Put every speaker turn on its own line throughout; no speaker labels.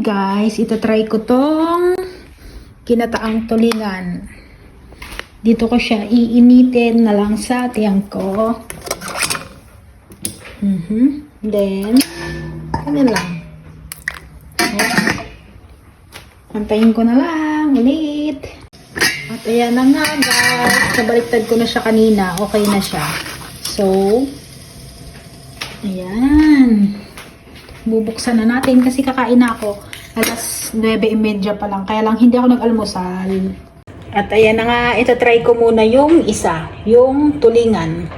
Ayan guys, itatry ko tong kinataang tulingan. Dito ko siya iinitin na lang sa tiyang ko. Then, ano lang. Antayin ko na lang ulit. At ayan na nga guys, nabaliktad ko na siya kanina. Okay na siya. So, ayan. Bubuksan na natin kasi kakain na ako. Alas 9:30 pa lang. Kaya lang hindi ako nag-almusal. At ayan na nga, itatry ko muna yung isa. Yung tulingan.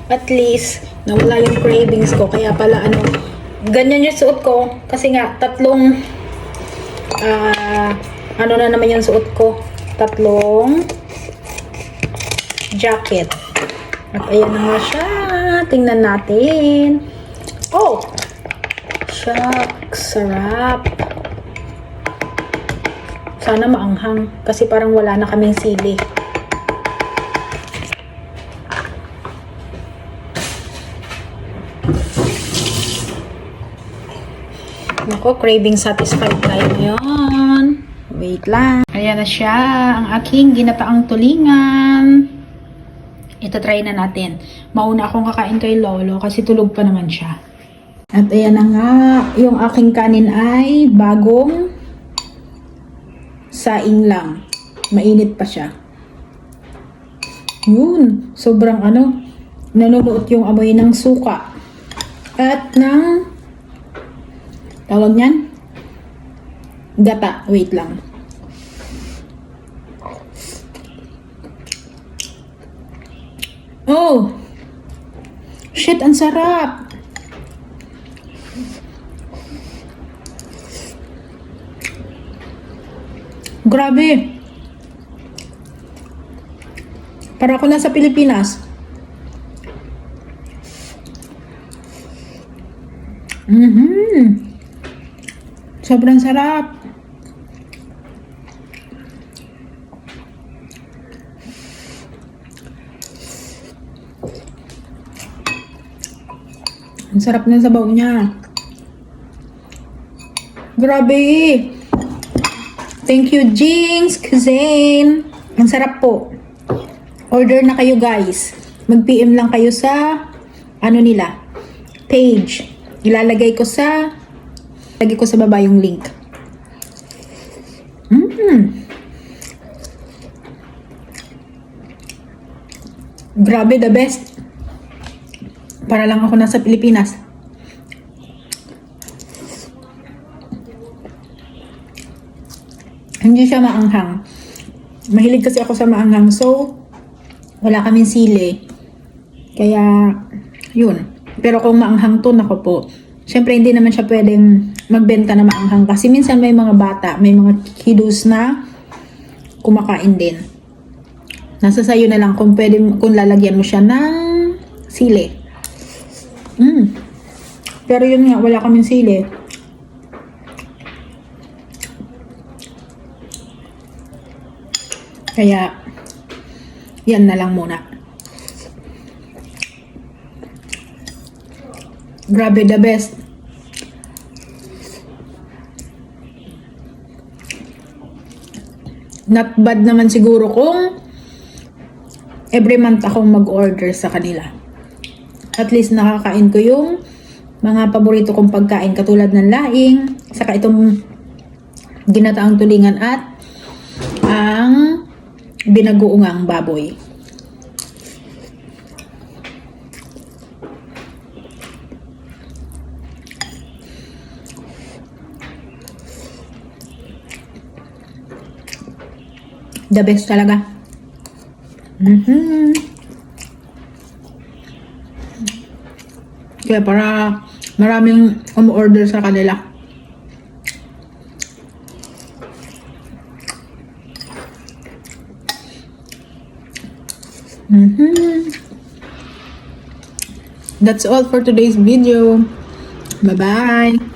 At least, nawala yung cravings ko. Kaya pala ganyan yung suot ko. Kasi nga, tatlong ano na naman yung suot ko. Tatlong jacket. At ayan na nga siya. Tingnan natin. Oh! Shucks. Sarap. Sana maanghang. Kasi parang wala na kaming sili. Nako, craving satisfied tayo ngayon. Wait lang. Ayan na siya, ang aking ginataang tulingan. Ito-try na natin. Mauna akong kakain kay Lolo kasi tulog pa naman siya. At ayan na nga, yung aking kanin ay bagong saing lang. Mainit pa siya. Yun, sobrang nanunuot yung amoy ng suka. At ng tawag niyan? Gata. Wait lang. Oh! Shit, ang sarap! Grabe! Para ako nasa Pilipinas. Sobrang sarap. Ang sarap ng sabaw niya. Grabe. Thank you, Jinx Cuisine. Ang sarap po. Order na kayo guys. Mag-PM lang kayo sa nila page. Ilalagay ko sa baba yung link. Grabe, the best. Para lang ako nasa Pilipinas. Hindi siya maanghang. Mahilig kasi ako sa maanghang. So, wala kaming sili. Kaya, yun. Pero kung maanghang to, nako po. Siyempre, hindi naman siya pwedeng magbenta na maanghang. Kasi minsan may mga bata, may mga kiddos na kumakain din. Nasa sayo na lang kung kung lalagyan mo siya ng sili. Pero yun nga, wala kaming sili. Kaya, yan na lang muna. Grabe, the best. Not bad naman siguro kung every month akong mag-order sa kanila. At least nakakain ko yung mga paborito kong pagkain katulad ng laing, saka itong ginataang tulingan at ang binagoongang baboy. The best talaga. Kaya para maraming umorder sa kanila. That's all for today's video. Bye-bye.